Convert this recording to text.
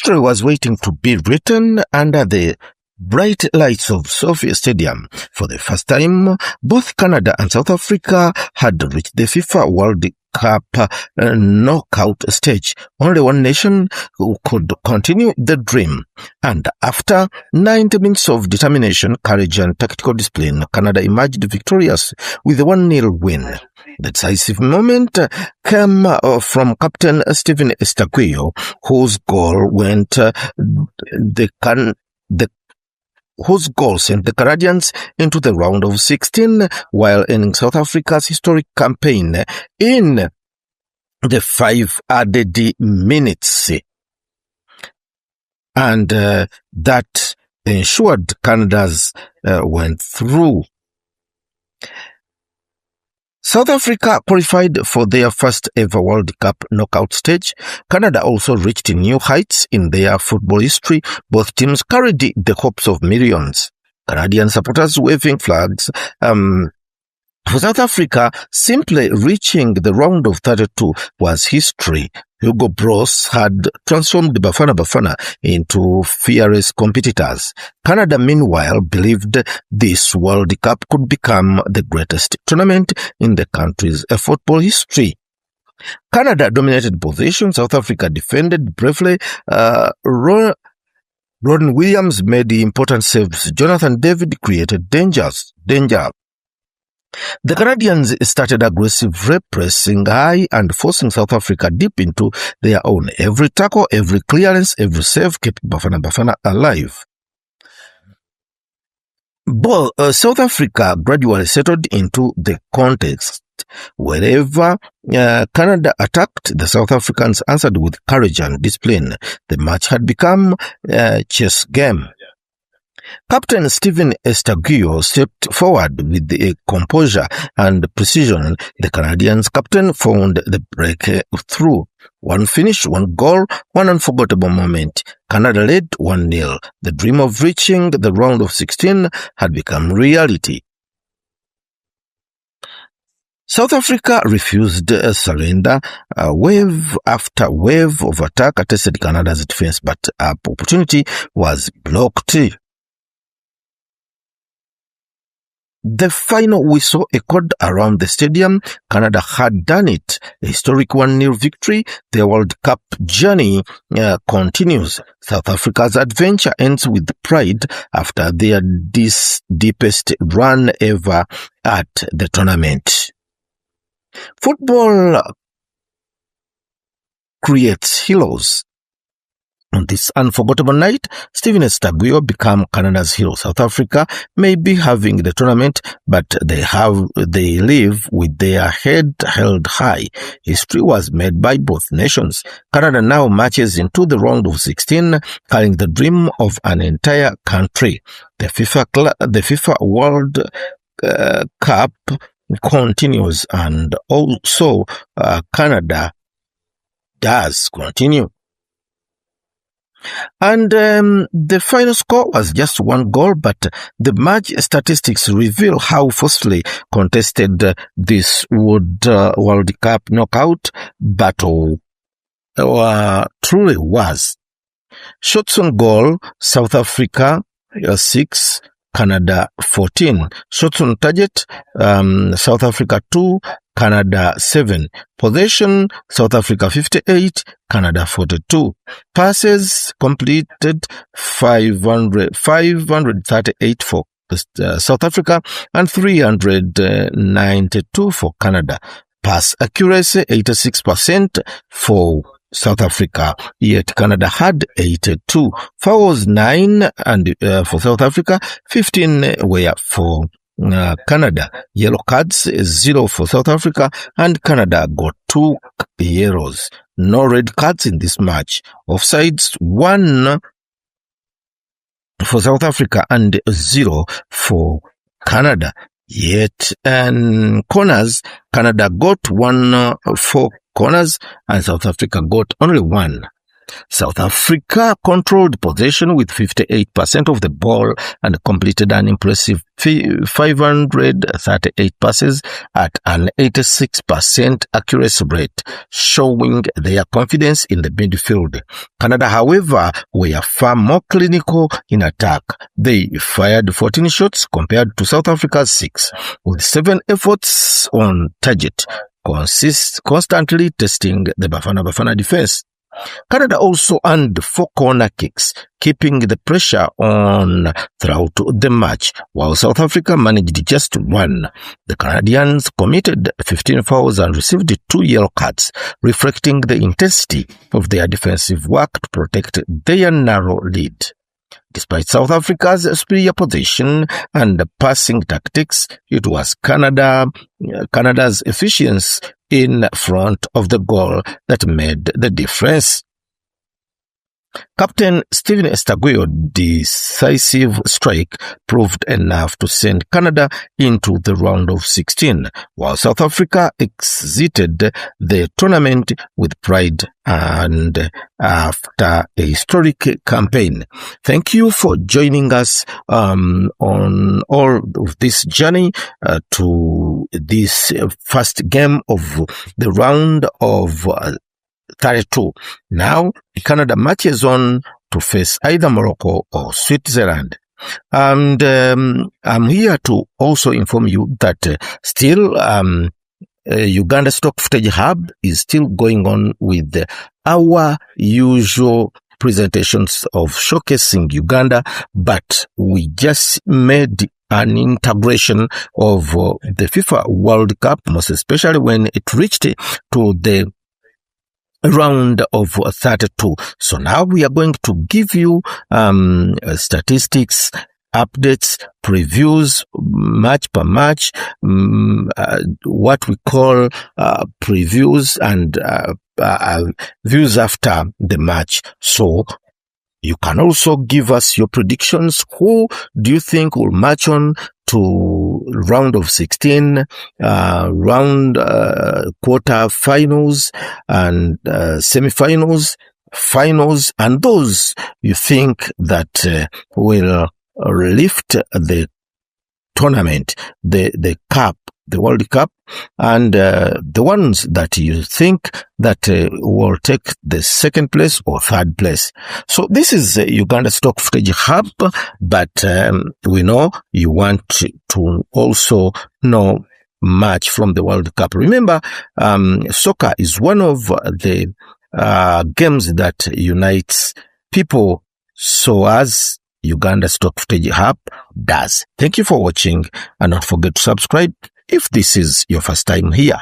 History was waiting to be written under the bright lights of Sophia Stadium. For the first time, both Canada and South Africa had reached the FIFA World Cup knockout stage. Only one nation who could continue the dream. And after 90 minutes of determination, courage and tactical discipline, Canada emerged victorious with a 1-0 win. The decisive moment came from Captain Stephen Eustáquio, whose goal sent the Canadians into the round of 16, while ending South Africa's historic campaign in the 5 added minutes. And that ensured Canada's went through. South Africa qualified for their first ever World Cup knockout stage. Canada also reached new heights in their football history. Both teams carried the hopes of millions. Canadian supporters waving flags. For South Africa, simply reaching the round of 32 was history. Hugo Bros had transformed Bafana into fearless competitors. Canada, meanwhile, believed this World Cup could become the greatest tournament in the country's football history. Canada dominated possession. South Africa defended bravely. Ron Williams made important saves. Jonathan David created danger. The Canadians started aggressive pressing high and forcing South Africa deep into their own. Every tackle, every clearance, every save kept Bafana alive. South Africa gradually settled into the context. Wherever Canada attacked, the South Africans answered with courage and discipline. The match had become a chess game. Captain Stephen Eustáquio stepped forward with composure and precision. The Canadians' captain found the breakthrough. One finish, one goal, one unforgettable moment. Canada led 1-0. The dream of reaching the round of 16 had become reality. South Africa refused surrender. Wave after wave of attack attested Canada's defense, but opportunity was blocked. The final whistle echoed around the stadium. Canada had done it. A historic 1-0 victory. The World Cup journey continues. South Africa's adventure ends with pride after their deepest run ever at the tournament. Football creates heroes. On this unforgettable night, Stephen Eustáquio became Canada's hero. South Africa may be having the tournament, but they live with their head held high. History was made by both nations. Canada now marches into the round of 16, carrying the dream of an entire country. The FIFA World Cup continues, and also Canada does continue. And the final score was just 1 goal, but the match statistics reveal how forcefully contested this World Cup knockout battle truly was. Shots on goal, South Africa 6, Canada 14. Shots on target, South Africa 2, Canada 7. Possession, South Africa 58, Canada 42. Passes completed 538 for South Africa and 392 for Canada. Pass accuracy 86% for South Africa, yet Canada had 82. Fouls 9 and for South Africa, 15 were for Canada. Yellow cards 0 for South Africa, and Canada got 2 yellows. No red cards in this match. Offsides 1 for South Africa and 0 for Canada. Yet corners, Canada got 1 for corners and South Africa got only 1. South Africa controlled possession with 58% of the ball and completed an impressive 538 passes at an 86% accuracy rate, showing their confidence in the midfield. Canada, however, were far more clinical in attack. They fired 14 shots compared to South Africa's 6, with 7 efforts on target, constantly testing the Bafana defense. Canada also earned 4 corner kicks, keeping the pressure on throughout the match, while South Africa managed just 1. The Canadians committed 15 fouls and received 2 yellow cards, reflecting the intensity of their defensive work to protect their narrow lead. Despite South Africa's superior position and passing tactics, it was Canada's efficiency in front of the goal that made the difference. Captain Stephen Eustáquio's decisive strike proved enough to send Canada into the round of 16, while South Africa exited the tournament with pride and after a historic campaign. Thank you for joining us on all of this journey to this first game of the round of 32. Now, Canada marches on to face either Morocco or Switzerland. And I'm here to also inform you that still Uganda Stock Footage Hub is still going on with our usual presentations of showcasing Uganda, but we just made an integration of the FIFA World Cup, most especially when it reached to the round of 32. So now we are going to give you statistics, updates, previews, match per match, what we call previews and views after the match. So you can also give us your predictions. Who do you think will march on to round of 16, quarter finals and semi-finals, finals, and those you think that will lift the tournament, the cup, the World Cup, and the ones that you think that will take the second place or third place. So this is Uganda Stock Footage Hub, but we know you want to also know much from the World Cup. Remember, soccer is one of the games that unites people, so as Uganda Stock Footage Hub does. Thank you for watching, and don't forget to subscribe if this is your first time here.